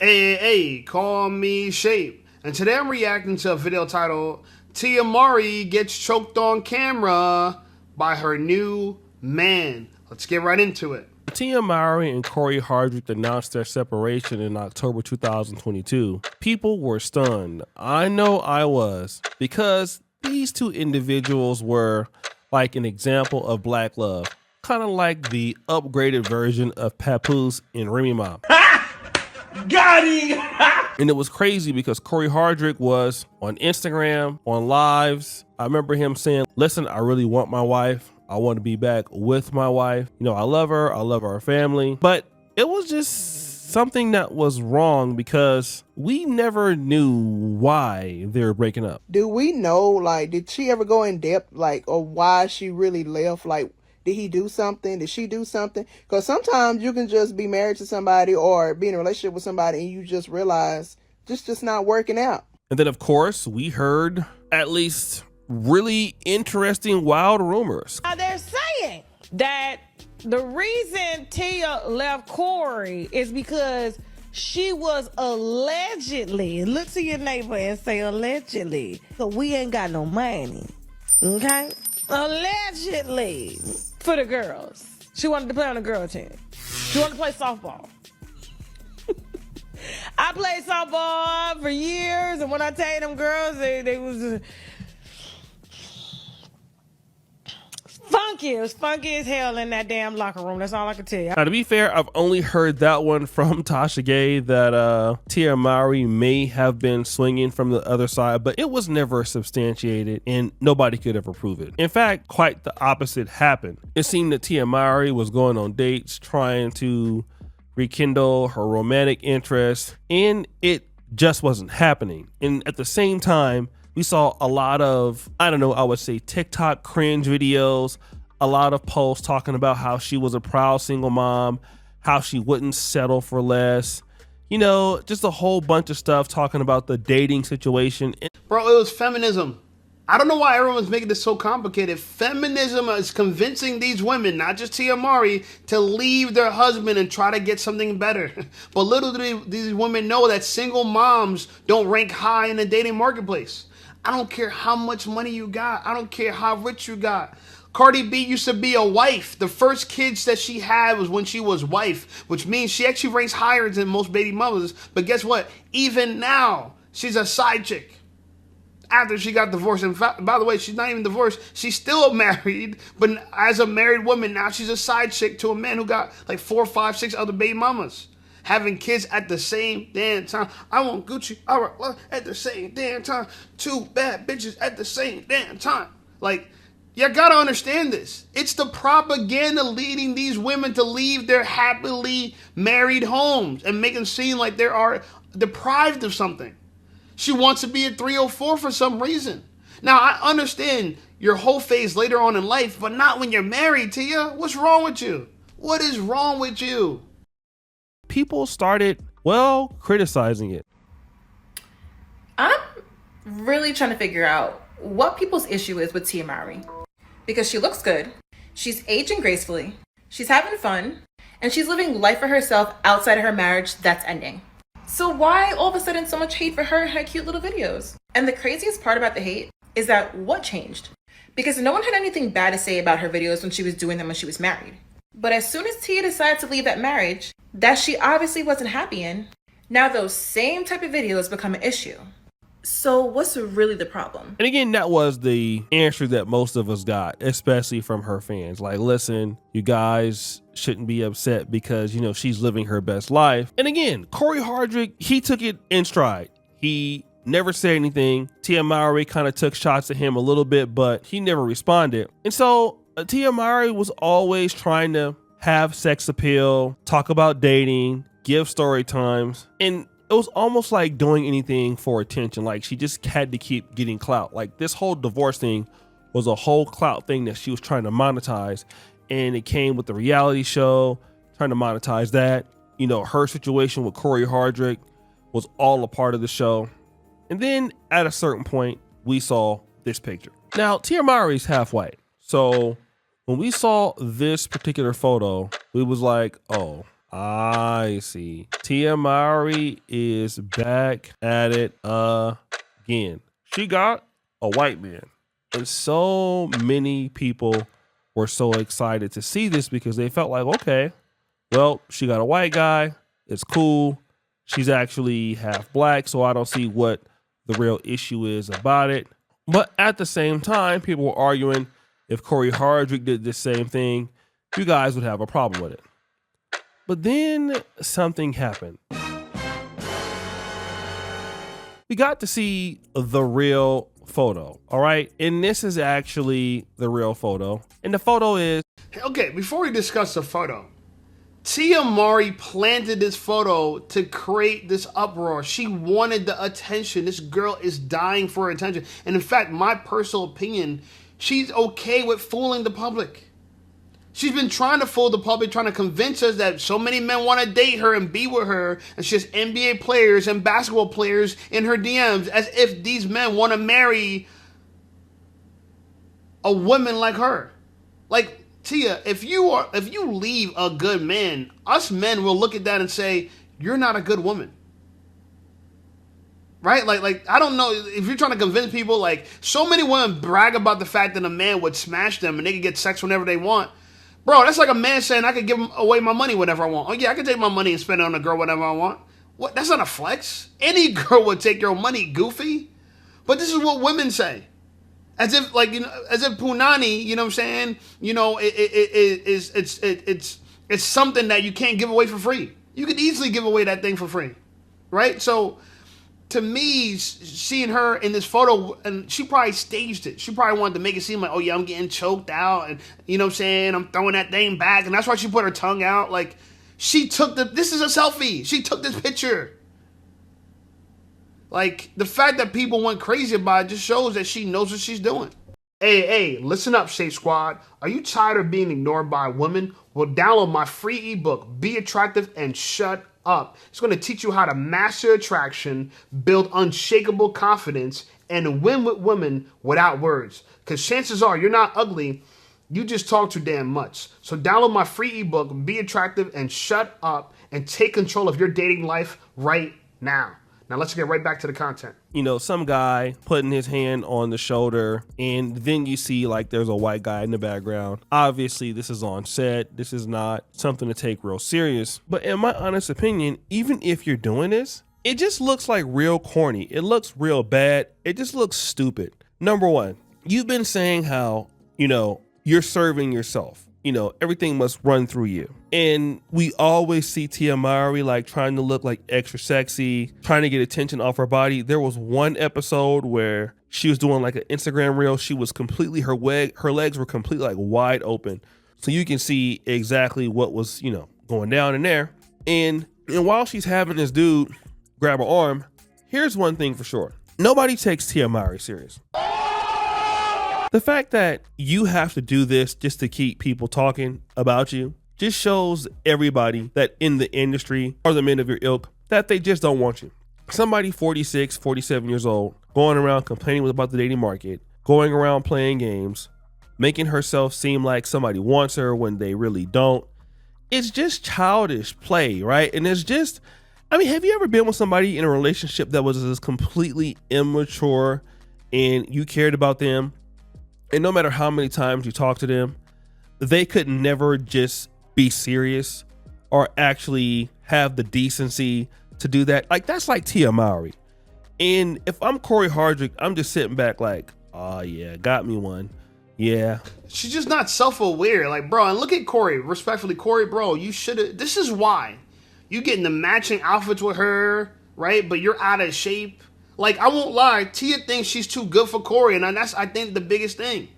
Hey, call me Shape. And today I'm reacting to a video titled Mowry gets choked on camera by her new man. Let's get right into it. Mowry and Corey Hardrick announced their separation in October 2022. People were stunned. I know I was, because these two individuals were like an example of black love, kind of like the upgraded version of Papoose and Remy Ma. Got him! And it was crazy because Corey Hardrick was on Instagram, on lives. I remember him saying, listen, I really want my wife. I want to be back with my wife. You know, I love her. I love our family. But it was just something that was wrong because we never knew why they were breaking up. Do we know, like, did she ever go in depth, like, or why she really left? Like, did he do something? Did she do something? Because sometimes you can just be married to somebody or be in a relationship with somebody and you just realize just not working out. And then, of course, we heard at least really interesting, wild rumors. They're saying that the reason Tia left Corey is because she was allegedly, look to your neighbor and say allegedly, because we ain't got no money, okay? Allegedly, for the girls. She wanted to play on the girl team. She wanted to play softball. I played softball for years, and when I tell you them girls, they was funky. It was funky as hell in that damn locker room. That's all I can tell you. Now, to be fair, I've only heard that one from Tasha Gay, that Tia Mowry may have been swinging from the other side, but it was never substantiated and nobody could ever prove it. In fact, quite the opposite happened. It seemed that Tia Mowry was going on dates, trying to rekindle her romantic interest, and it just wasn't happening. And at the same time, we saw a lot of, I don't know, I would say TikTok cringe videos, a lot of posts talking about how she was a proud single mom, how she wouldn't settle for less, you know, just a whole bunch of stuff talking about the dating situation. Bro, it was feminism. I don't know why everyone's making this so complicated. Feminism is convincing these women, not just Tia Mowry, to leave their husband and try to get something better. But little do these women know that single moms don't rank high in the dating marketplace. I don't care how much money you got. I don't care how rich you got. Cardi B used to be a wife. The first kids that she had was when she was wife, which means she actually ranks higher than most baby mothers. But guess what? Even now, she's a side chick. After she got divorced, in fact, by the way, she's not even divorced. She's still married, but as a married woman, now she's a side chick to a man who got like 4, 5, 6 other baby mamas. Having kids at the same damn time. I want Gucci, I want love at the same damn time. 2 bad bitches at the same damn time. Like, you gotta understand this. It's the propaganda leading these women to leave their happily married homes and make them seem like they are deprived of something. She wants to be a 304 for some reason. Now, I understand your whole phase later on in life, but not when you're married, Tia. What's wrong with you? What is wrong with you? People started, well, criticizing it. I'm really trying to figure out what people's issue is with Tia Mowry. Because she looks good, she's aging gracefully, she's having fun, and she's living life for herself outside of her marriage that's ending. So why all of a sudden so much hate for her and her cute little videos? And the craziest part about the hate is that what changed? Because no one had anything bad to say about her videos when she was doing them when she was married. But as soon as Tia decided to leave that marriage that she obviously wasn't happy in, now those same type of videos become an issue. So what's really the problem? And again, that was the answer that most of us got, especially from her fans. Like, listen, you guys shouldn't be upset because, you know, she's living her best life. And again, Corey Hardrick, he took it in stride. He never said anything. Tia Mowry kind of took shots at him a little bit, but he never responded. And so Tia Mowry was always trying to have sex appeal, talk about dating, give story times, and it was almost like doing anything for attention. Like, she just had to keep getting clout. Like, this whole divorce thing was a whole clout thing that she was trying to monetize, and it came with the reality show, trying to monetize that. You know, her situation with Corey Hardrick was all a part of the show. And then at a certain point, we saw this picture. Now, Tia Mowry's halfway. So when we saw this particular photo, we was like, oh, I see. Tia Mowry is back at it again. She got a white man. And so many people were so excited to see this because they felt like, okay, well, she got a white guy. It's cool. She's actually half black, so I don't see what the real issue is about it. But at the same time, people were arguing if Corey Hardrick did the same thing, you guys would have a problem with it. But then something happened. We got to see the real photo, all right? And this is actually the real photo. And the photo is... Okay, before we discuss the photo, Tia Mowry planted this photo to create this uproar. She wanted the attention. This girl is dying for attention. And in fact, my personal opinion, she's okay with fooling the public. She's been trying to fool the public, trying to convince us that so many men want to date her and be with her, and she has NBA players and basketball players in her DMs, as if these men want to marry a woman like her. Like, Tia, if you leave a good man, us men will look at that and say, you're not a good woman. Right? Like I don't know if you're trying to convince people, like, so many women brag about the fact that a man would smash them and they could get sex whenever they want. Bro, that's like a man saying I could give away my money whenever I want. Oh yeah, I can take my money and spend it on a girl whenever I want. What? That's not a flex. Any girl would take your money, goofy. But this is what women say. As if, like, you know, as if punani, you know what I'm saying? You know, it's something that you can't give away for free. You could easily give away that thing for free, right? So, to me, seeing her in this photo, and she probably staged it. She probably wanted to make it seem like, oh yeah, I'm getting choked out, and you know what I'm saying? I'm throwing that thing back, and that's why she put her tongue out. Like, she took this is a selfie. She took this picture. Like, the fact that people went crazy about it just shows that she knows what she's doing. Hey, listen up, Safe Squad. Are you tired of being ignored by women? Well, download my free ebook, Be Attractive and Shut Up. It's going to teach you how to master attraction, build unshakable confidence, and win with women without words. Because chances are you're not ugly, you just talk too damn much. So download my free ebook, Be Attractive and Shut Up, and take control of your dating life right now. Now let's get right back to the content. You know, some guy putting his hand on the shoulder, and then you see like there's a white guy in the background. Obviously, this is on set. This is not something to take real serious. But in my honest opinion, even if you're doing this, it just looks like real corny. It looks real bad. It just looks stupid. Number one, you've been saying how, you know, you're serving yourself. You know, everything must run through you. And we always see Tia Mowry like trying to look like extra sexy, trying to get attention off her body. There was one episode where she was doing like an Instagram reel. She was completely, her legs were completely like wide open. So you can see exactly what was, you know, going down in there. And while she's having this dude grab her arm, here's one thing for sure. Nobody takes Tia Mowry serious. The fact that you have to do this just to keep people talking about you just shows everybody that in the industry or the men of your ilk that they just don't want you. Somebody 46, 47 years old, going around complaining about the dating market, going around playing games, making herself seem like somebody wants her when they really don't. It's just childish play, right? And it's just, I mean, have you ever been with somebody in a relationship that was just completely immature and you cared about them? And no matter how many times you talk to them, they could never just be serious or actually have the decency to do that. Like, that's like Tia Mowry. And if I'm Corey Hardrick, I'm just sitting back like, oh yeah, got me one. Yeah. She's just not self-aware. Like, bro, and look at Corey. Respectfully, Corey, bro, you should have. This is why. You getting the matching outfits with her, right? But you're out of shape. Like, I won't lie, Tia thinks she's too good for Corey, and that's, I think, the biggest thing.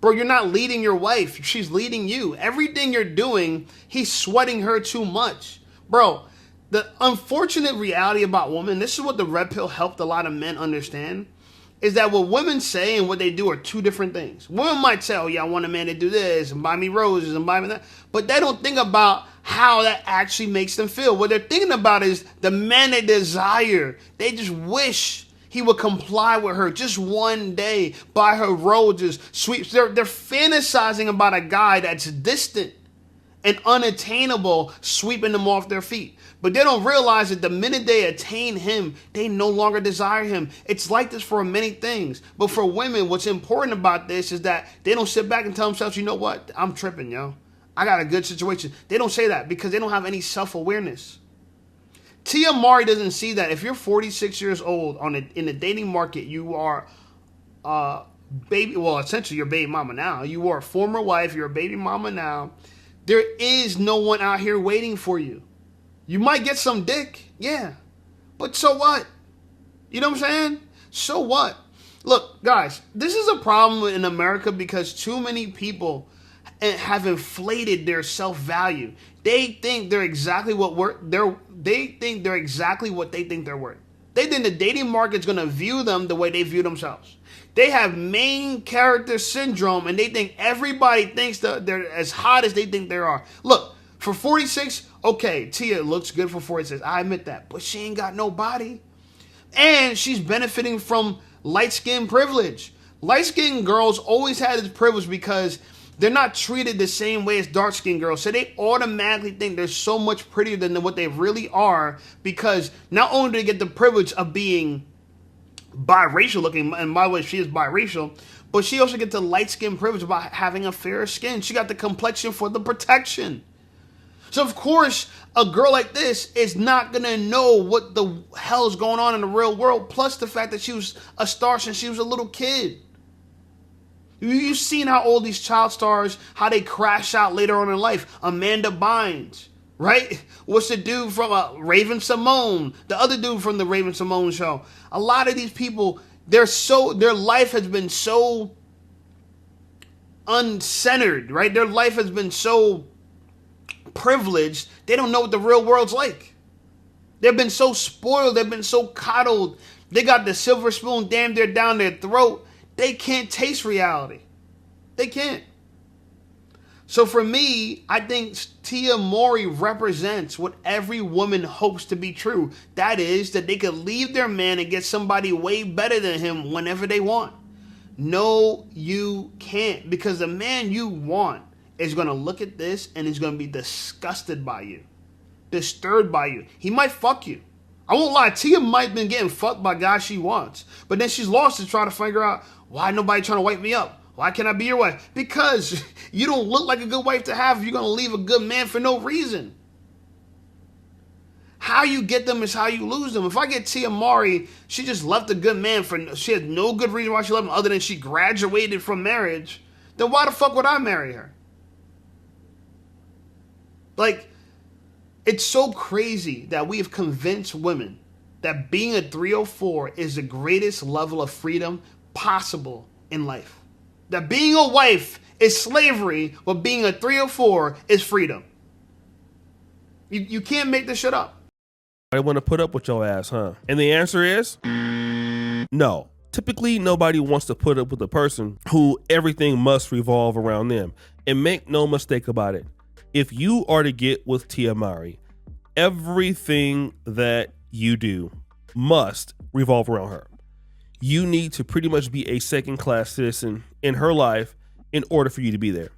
Bro, you're not leading your wife. She's leading you. Everything you're doing, he's sweating her too much. Bro, the unfortunate reality about women, this is what the Red Pill helped a lot of men understand, is that what women say and what they do are two different things. Women might say, oh yeah, I want a man to do this and buy me roses and buy me that, but they don't think about how that actually makes them feel. What they're thinking about is the man they desire. They just wish he would comply with her just one day, buy her roses, sweets. They're fantasizing about a guy that's distant. and unattainable, sweeping them off their feet. But they don't realize that the minute they attain him, they no longer desire him. It's like this for many things. But for women, what's important about this is that they don't sit back and tell themselves, you know what? I'm tripping, yo. I got a good situation. They don't say that because they don't have any self-awareness. Tia Mowry doesn't see that. If you're 46 years old in the dating market, you are essentially you're a baby mama now. You are a former wife, you're a baby mama now. There is no one out here waiting for you. You might get some dick, yeah. But so what? You know what I'm saying? So what? Look, guys, this is a problem in America because too many people have inflated their self-value. They think they're exactly they think they're exactly what they think they're worth. They think the dating market's gonna view them the way they view themselves. They have main character syndrome and they think everybody thinks that they're as hot as they think they are. Look, for 46, okay, Tia looks good for 46. I admit that. But she ain't got no body. And she's benefiting from light-skin privilege. Light-skinned girls always had this privilege because they're not treated the same way as dark-skinned girls. So they automatically think they're so much prettier than what they really are because not only do they get the privilege of being biracial looking, and by the way, she is biracial, but she also gets the light-skin privilege by having a fairer skin. She got the complexion for the protection. So, of course, a girl like this is not going to know what the hell is going on in the real world, plus the fact that she was a star since she was a little kid. You've seen how all these child stars, how they crash out later on in life. Amanda Bynes, right? What's the dude from Raven Simone? The other dude from the Raven Simone show. A lot of these people, their life has been so uncentered, right? Their life has been so privileged, they don't know what the real world's like. They've been so spoiled, they've been so coddled, they got the silver spoon damn near down their throat, they can't taste reality. They can't. So for me, I think Tia Mowry represents what every woman hopes to be true. That is, that they could leave their man and get somebody way better than him whenever they want. No, you can't, because the man you want is going to look at this and is going to be disgusted by you, disturbed by you. He might fuck you. I won't lie, Tia might have been getting fucked by guys she wants, but then she's lost to try to figure out why nobody trying to wipe me up. Why can't I be your wife? Because you don't look like a good wife to have if you're going to leave a good man for no reason. How you get them is how you lose them. If I get Tia Mowry, she just left a good man she has no good reason why she left him other than she graduated from marriage, then why the fuck would I marry her? Like, it's so crazy that we have convinced women that being a 304 is the greatest level of freedom possible in life. That being a wife is slavery, but being a 304 is freedom. You can't make this shit up. I want to put up with your ass, huh? And the answer is no. Typically, nobody wants to put up with a person who everything must revolve around them. And make no mistake about it. If you are to get with Tia Mowry, everything that you do must revolve around her. You need to pretty much be a second-class citizen in her life in order for you to be there.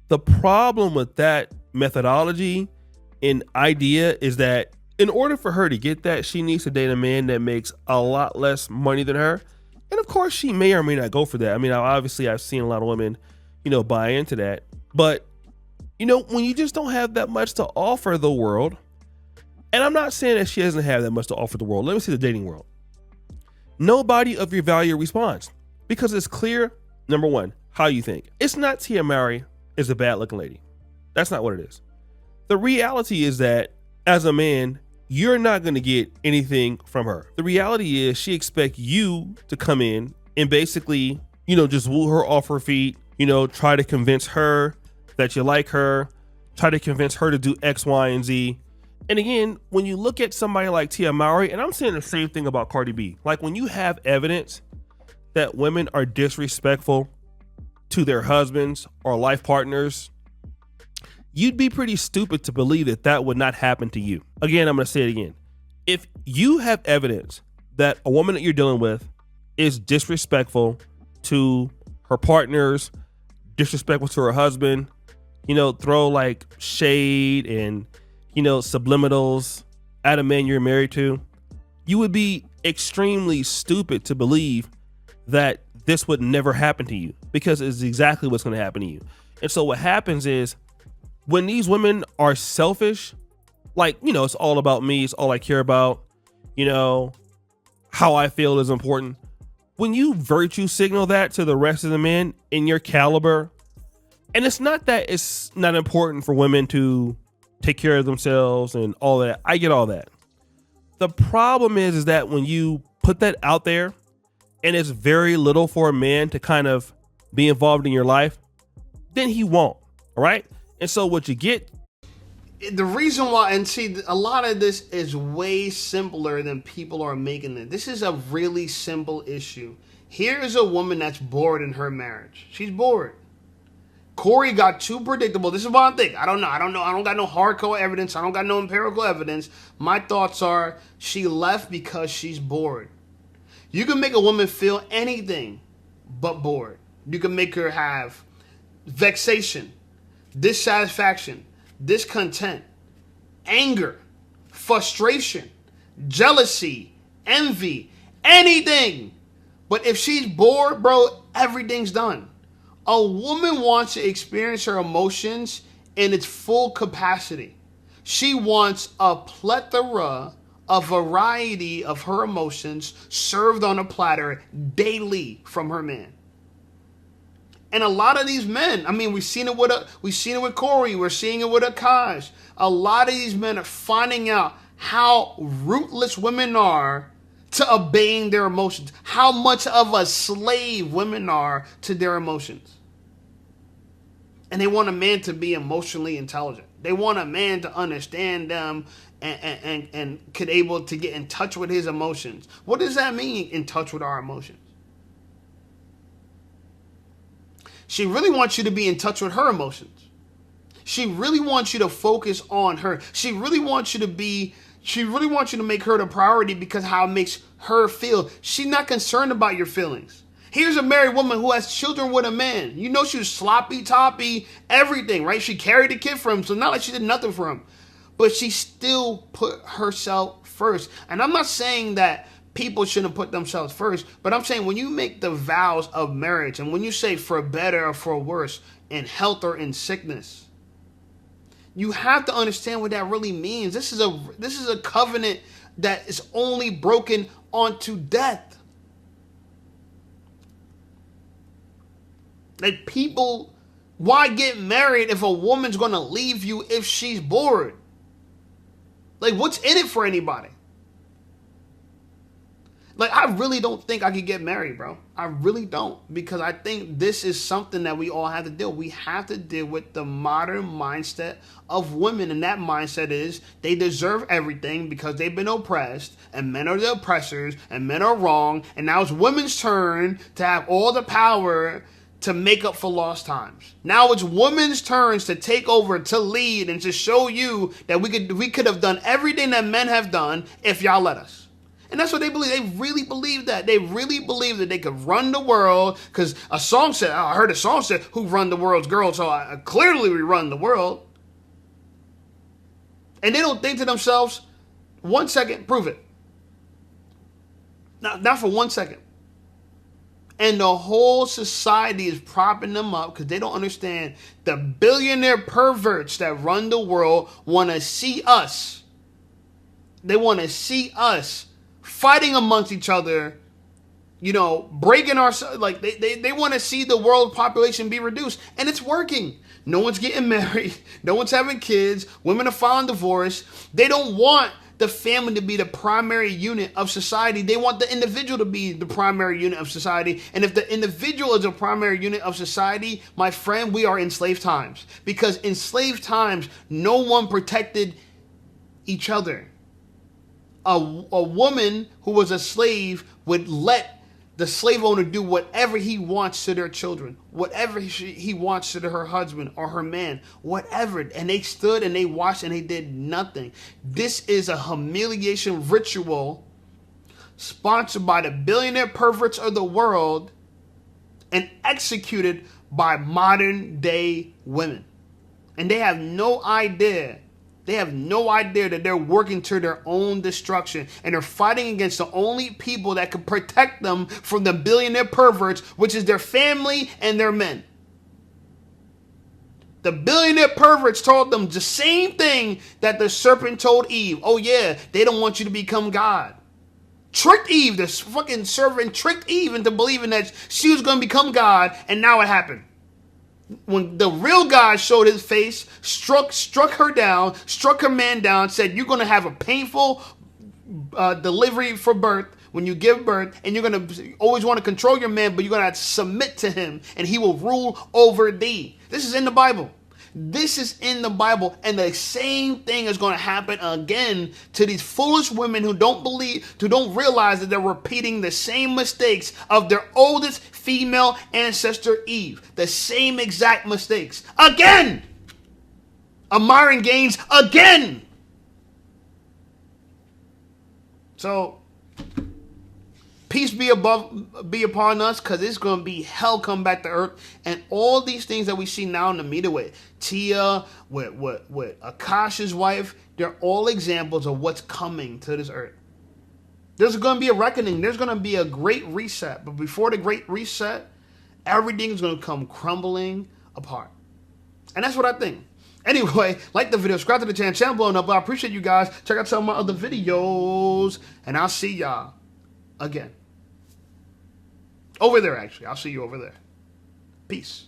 The problem with that methodology and idea is that in order for her to get that, she needs to date a man that makes a lot less money than her. And of course, she may or may not go for that. I mean, obviously, I've seen a lot of women, buy into that. But when you just don't have that much to offer the world, and I'm not saying that she doesn't have that much to offer the world. Let me see the dating world. Nobody of your value responds because it's clear, number one, how you think. It's not Tia Mowry is a bad looking lady. That's not what it is. The reality is that as a man, you're not going to get anything from her. The reality is she expects you to come in and basically, just woo her off her feet, try to convince her that you like her, try to convince her to do X, Y, and Z. And again, when you look at somebody like Tia Mowry, and I'm saying the same thing about Cardi B, like when you have evidence that women are disrespectful to their husbands or life partners, you'd be pretty stupid to believe that that would not happen to you. Again, I'm going to say it again. If you have evidence that a woman that you're dealing with is disrespectful to her partners, disrespectful to her husband, throw like shade and, subliminals at a man you're married to, you would be extremely stupid to believe that this would never happen to you, because it's exactly what's going to happen to you. And so what happens is, when these women are selfish, like, it's all about me, it's all I care about, how I feel is important. When you virtue signal that to the rest of the men in your caliber, and it's not that it's not important for women to take care of themselves and all that. I get all that. The problem is that when you put that out there and it's very little for a man to kind of be involved in your life, then he won't. All right. And so what you get. The reason why, and see, a lot of this is way simpler than people are making it. This is a really simple issue. Here is a woman that's bored in her marriage. She's bored. Corey got too predictable. This is what I think. I don't know. I don't got no hardcore evidence. I don't got no empirical evidence. My thoughts are she left because she's bored. You can make a woman feel anything but bored. You can make her have vexation, dissatisfaction, discontent, anger, frustration, jealousy, envy, anything. But if she's bored, bro, everything's done. A woman wants to experience her emotions in its full capacity. She wants a plethora, a variety of her emotions served on a platter daily from her man. And a lot of these men, I mean, we've seen it with Corey, we're seeing it with Akash. A lot of these men are finding out how ruthless women are to obeying their emotions, how much of a slave women are to their emotions. And they want a man to be emotionally intelligent. They want a man to understand them and could able to get in touch with his emotions. What does that mean, in touch with our emotions? She really wants you to be in touch with her emotions. She really wants you to focus on her. She really wants you to make her the priority because how it makes her feel. She's not concerned about your feelings. Here's a married woman who has children with a man. You know she was sloppy, toppy, everything, right? She carried the kid for him, so not like she did nothing for him. But she still put herself first. And I'm not saying that people shouldn't put themselves first, but I'm saying when you make the vows of marriage and when you say for better or for worse, in health or in sickness, you have to understand what that really means. This is a covenant that is only broken onto death. Like, people, why get married if a woman's going to leave you if she's bored? Like, what's in it for anybody? Like, I really don't think I could get married, bro. I really don't. Because I think this is something that we all have to deal with. We have to deal with the modern mindset of women. And that mindset is they deserve everything because they've been oppressed. And men are the oppressors. And men are wrong. And now it's women's turn to have all the power to make up for lost times. Now it's women's turns to take over, to lead, and to show you that we could have done everything that men have done if y'all let us. And that's what they believe. They really believe that. They really believe that they could run the world. Because I heard a song said, who run the world's girls? So clearly we run the world. And they don't think to themselves, 1 second, prove it. Not for 1 second. And the whole society is propping them up because they don't understand the billionaire perverts that run the world want to see us. They want to see us fighting amongst each other, breaking our, like they want to see the world population be reduced. And it's working. No one's getting married. No one's having kids. Women are filing divorce. They don't want the family to be the primary unit of society. They want the individual to be the primary unit of society. And if the individual is a primary unit of society, my friend, we are in slave times. Because in slave times, no one protected each other. A woman who was a slave would let the slave owner do whatever he wants to their children, whatever he wants to her husband or her man, whatever. And they stood and they watched and they did nothing. This is a humiliation ritual sponsored by the billionaire perverts of the world and executed by modern day women. And they have no idea. They have no idea that they're working to their own destruction. And they're fighting against the only people that can protect them from the billionaire perverts, which is their family and their men. The billionaire perverts told them the same thing that the serpent told Eve. Oh yeah, they don't want you to become God. Tricked Eve, this fucking serpent tricked Eve into believing that she was going to become God, and now it happened. When the real God showed his face, struck her down, struck her man down, said, you're going to have a painful delivery for birth when you give birth, and you're going to always want to control your man, but you're going to have to submit to him, and he will rule over thee. This is in the Bible. This is in the Bible, and the same thing is going to happen again to these foolish women who don't realize that they're repeating the same mistakes of their oldest female ancestor Eve. The same exact mistakes. Again! Admiring gains again! So, peace be upon us, because it's going to be hell come back to earth. And all these things that we see now in the media with Tia, with Akash's wife, they're all examples of what's coming to this earth. There's going to be a reckoning. There's going to be a great reset. But before the great reset, everything is going to come crumbling apart. And that's what I think. Anyway, like the video, subscribe to the channel blowing up. I appreciate you guys. Check out some of my other videos. And I'll see y'all again. Over there, actually. I'll see you over there. Peace.